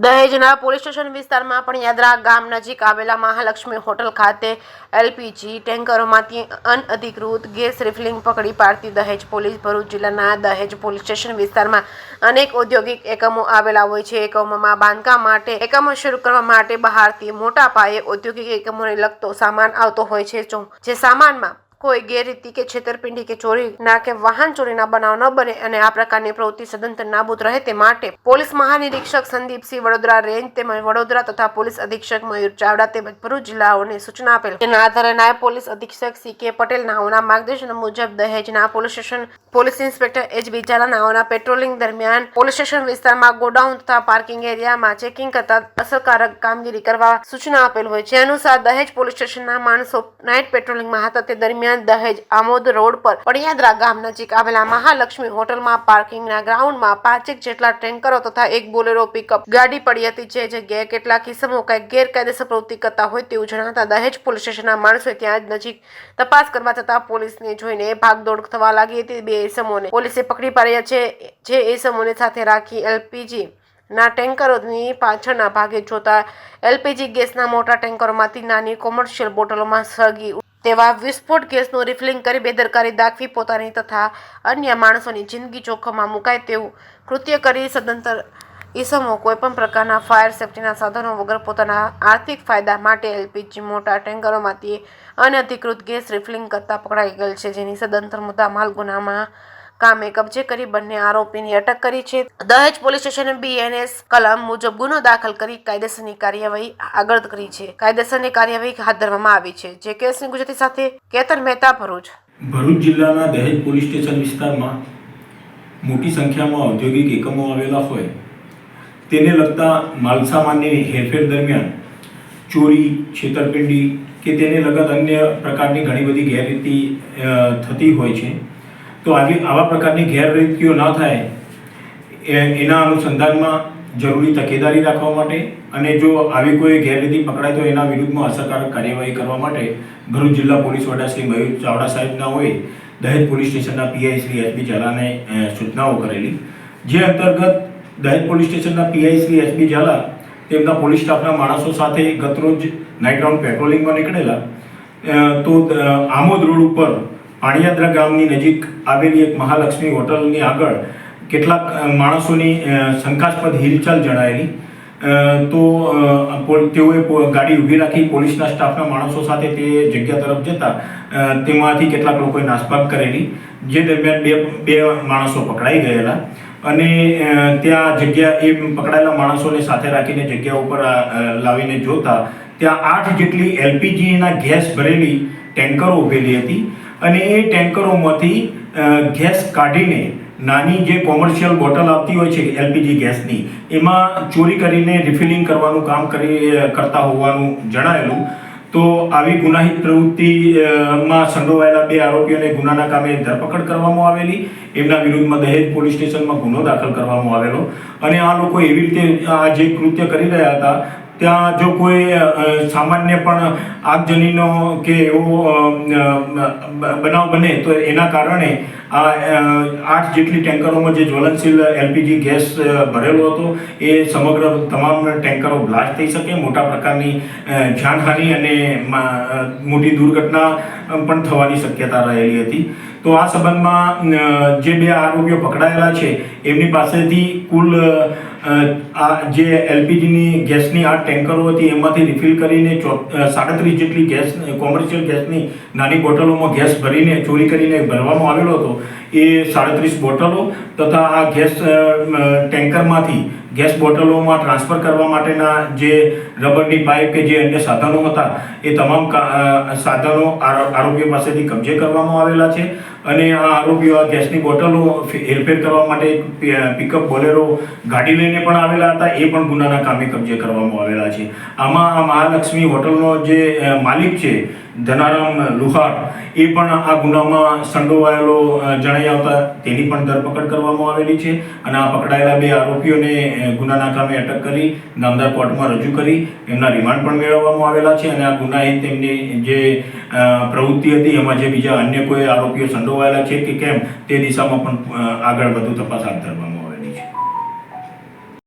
દહેજના police station વિસ્તારમાં પણિયાદરા ગામ નજીક આવેલા મહાલક્ષ્મી હોટલ ખાતે એલપીજી ટેન્કરોમાંથી અનઅધિકૃત ગેસ રિફિલિંગ પકડી પાડતી દહેજ પોલીસ. ભરૂચ જિલ્લાના દહેજ પોલીસ સ્ટેશન વિસ્તારમાં અનેક ઔદ્યોગિક એકમો આવેલા હોય છે. એકમોમાં બાંધકામ માટે એકમો શરૂ કરવા માટે બહારથી મોટા પાયે ઔદ્યોગિક એકમોને લગતો સામાન આવતો હોય છે. જે સામાનમાં કોઈ ગેરરીતિ કે છેતરપિંડી કે ચોરીના કે વાહન ચોરીના બનાવ ન બને અને આ પ્રકારની પ્રવૃત્તિ સદંતર નાબૂદ રહે તે માટે પોલીસ મહાનિરીક્ષક સંદીપસિંહ વડોદરા રેન્જ તેમજ વડોદરા તથા પોલીસ અધિક્ષક મયુર ચાવડા તેમજ ભરૂચ જિલ્લાઓને સૂચના આપેલ. તેના આધારે નાયબ પોલીસ અધિક્ષક સી.કે. પટેલ નાઓના માર્ગદર્શન મુજબ દહેજના police station police inspector H B. Jhala નાઓના પેટ્રોલિંગ દરમિયાન પોલીસ સ્ટેશન વિસ્તારમાં ગોડાઉન તથા પાર્કિંગ એરિયામાં ચેકિંગ કરતા અસરકારક કામગીરી કરવા સૂચના આપેલ હોય છે. અનુસાર દહેજ પોલીસ સ્ટેશનના માણસો નાઇટ પેટ્રોલિંગમાં હતા તે દરમિયાન દહેજ આમોદ રોડ પર પણિયાદરા ગામ નજીક આવેલા મહાલક્ષ્મી હોટલમાં પાર્કિંગના ગ્રાઉન્ડમાં 5 જેટલા ટેન્કરો તથા એક બોલેરો પિકઅપ ગાડી પડી હતી. જે જગ્યાએ કેટલાક કિસ્સામાં કંઈક ગેરકાયદેસર પ્રવૃત્તિ કરતા હોય તેવું જણાતા દહેજ પોલીસ સ્ટેશનના માણસોએ ત્યાં જ નજીક તપાસ કરવા જતા પોલીસને જોઈને ભાગદોડ થવા લાગી હતી. 2 ઇસમોને પોલીસે પકડી પાડ્યા છે. જે ઇસમોને સાથે રાખી એલપીજી ના ટેન્કરોની પાછળના ભાગે જોતા એલપીજી ગેસના મોટા ટેન્કરોમાંથી નાની કોમર્શિયલ બોટલોમાં સળગી તેવા વિસ્ફોટ ગેસનું રિફિલિંગ કરી બેદરકારી દાખવી પોતાની તથા અન્ય માણસોની જિંદગી જોખમમાં મુકાય તેવું કૃત્ય કરી સદંતર ઈસમો કોઈપણ પ્રકારના ફાયર સેફ્ટીના સાધનો વગર પોતાના આર્થિક ફાયદા માટે એલપીજી મોટા ટેન્કરોમાંથી અનધિકૃત ગેસ રિફિલિંગ કરતા પકડાઈ ગયેલ છે. જેની સદંતર મુદ્દામાલ ગુનામાં કામે કબજે કરી બંને આરોપીની અટક કરી છે. દહેજ પોલીસ સ્ટેશને બીએનએસ કલમ મુજબ ગુનો દાખલ કરી કાયદેસરની કાર્યવાહી આગળ કરી છે. કાયદેસરની કાર્યવાહી હાથ ધરવામાં આવી છે. જે કેસની ગુજરાતી સાથે કેતન મહેતા, ભરૂચ. ભરૂચ જિલ્લાના દહેજ પોલીસ સ્ટેશન વિસ્તારમાં મોટી સંખ્યામાં ઔદ્યોગિક એકમો આવેલા હોય તેને લગતા માલસામાનની હેરફેર દરમિયાન ચોરી, છેતરપિંડી કે તેને લગત અન્ય પ્રકારની ઘણી બધી ગેરરીતિ થતી હોય છે. તો આવા પ્રકારની ગેરરીતિઓ ન થાય એના અનુસંધાનમાં જરૂરી તકેદારી રાખવા માટે અને જો આવી કોઈ ગેરરીતિ પકડાય તો એના વિરુદ્ધમાં અસરકારક કાર્યવાહી કરવા માટે ભરૂચ જિલ્લા પોલીસ વડા શ્રી મયુર ચાવડા સાહેબનાઓએ દહેજ પોલીસ સ્ટેશનના પીઆઈ શ્રી એચ.બી. ઝાલાને સૂચનાઓ કરેલી. જે અંતર્ગત દહેજ પોલીસ સ્ટેશનના પીઆઈ શ્રી એચ.બી. ઝાલા તેમના પોલીસ સ્ટાફના માણસો સાથે ગતરોજ નાઇટ રાઉન્ડ પેટ્રોલિંગમાં નીકળેલા. તો આમોદ રોડ ઉપર પાણિયાદરા ગામની નજીક આવેલી એક મહાલક્ષ્મી હોટલની આગળ કેટલાક માણસોની શંકાસ્પદ હિલચાલ જણાયેલી. તો તેઓએ ગાડી ઊભી રાખી પોલીસના સ્ટાફના માણસો સાથે તે જગ્યા તરફ જતા તેમાંથી કેટલાક લોકોએ નાસભાગ કરેલી. જે દરમિયાન બે માણસો પકડાઈ ગયેલા અને ત્યાં જગ્યા એ પકડાયેલા માણસોને સાથે રાખીને જગ્યા ઉપર લાવીને જોતા ત્યાં 8 જેટલી એલપીજીના ગેસ ભરેલી ટેન્કરો ઊભેલી હતી અને એ ટેન્કરોમાંથી ગેસ કાઢીને નાની જે કોમર્શિયલ બોટલ આવતી હોય છે એલપીજી ગેસની એમાં ચોરી કરીને રિફિલિંગ કરવાનું કામ કરતા હોવાનું જણાયેલું. તો આવી ગુનાહિત પ્રવૃત્તિમાં સંડોવાયેલા 2 આરોપીઓને ગુનાના કામે ધરપકડ કરવામાં આવેલી. એમના વિરુદ્ધમાં દહેજ પોલીસ સ્ટેશનમાં ગુનો દાખલ કરવામાં આવેલો અને આ લોકો એવી રીતે આ જે કૃત્ય કરી રહ્યા હતા ત્યાં જો કોઈ સામાન્ય પણ આગજનીનો કે એવો બનાવ બને તો એના કારણે આ 8 જેટલી ટેન્કરોમાં જે જ્વલનશીલ એલપીજી ગેસ ભરેલો હતો એ સમગ્ર તમામ ટેન્કરો બ્લાસ્ટ થઈ શકે, મોટા પ્રકારની જાનહાનિ અને મોટી દુર્ઘટના પણ થવાની શક્યતા રહેલી હતી. તો આ સંબંધમાં જે 2 આરોપીઓ પકડાયેલા છે એમની પાસેથી કુલ આ જે એલપીજીની ગેસની 8 ટેન્કરો હતી એમાંથી રિફિલ કરીને 37 જેટલી ગેસ કોમર્શિયલ ગેસની નાની બોટલોમાં ગેસ ભરીને ચોરી કરીને ભરવામાં આવેલો હતો. એ 37 બોટલો તથા આ ગેસ ટેન્કરમાંથી ગેસ બોટલોમાં ટ્રાન્સફર કરવા માટેના જે રબરની પાઇપ કે જે અન્ય સાધનો હતા એ તમામ સાધનો આરોપીઓ પાસેથી કબજે કરવામાં આવેલા છે અને આ આરોપીઓ આ ગેસની બોટલો હેરફેર કરવા માટે પિકઅપ બોલેરો ગાડી લઈને પણ આવેલા હતા. એ પણ ગુનાના કામે કબજે કરવામાં આવેલા છે. આમાં આ મહાલક્ષ્મી હોટલનો જે માલિક છે ધનારામ લુહાર એ પણ આ ગુનામાં સંડોવાયેલો જણાઈ આવતા તેની પણ ધરપકડ કરવામાં આવેલી છે અને આ પકડાયેલા 2 આરોપીઓને ગુનાના કામે અટક કરી નામદાર કોર્ટમાં રજૂ કરી એમના રિમાન્ડ પણ મેળવવામાં આવેલા છે અને આ ગુનાહિત તેમની જે પ્રવૃત્તિ હતી એમાં જે બીજા અન્ય કોઈ આરોપીઓ સંડોવાયેલા છે કે કેમ તે દિશામાં પણ આગળ વધુ તપાસ હાથ ધરવામાં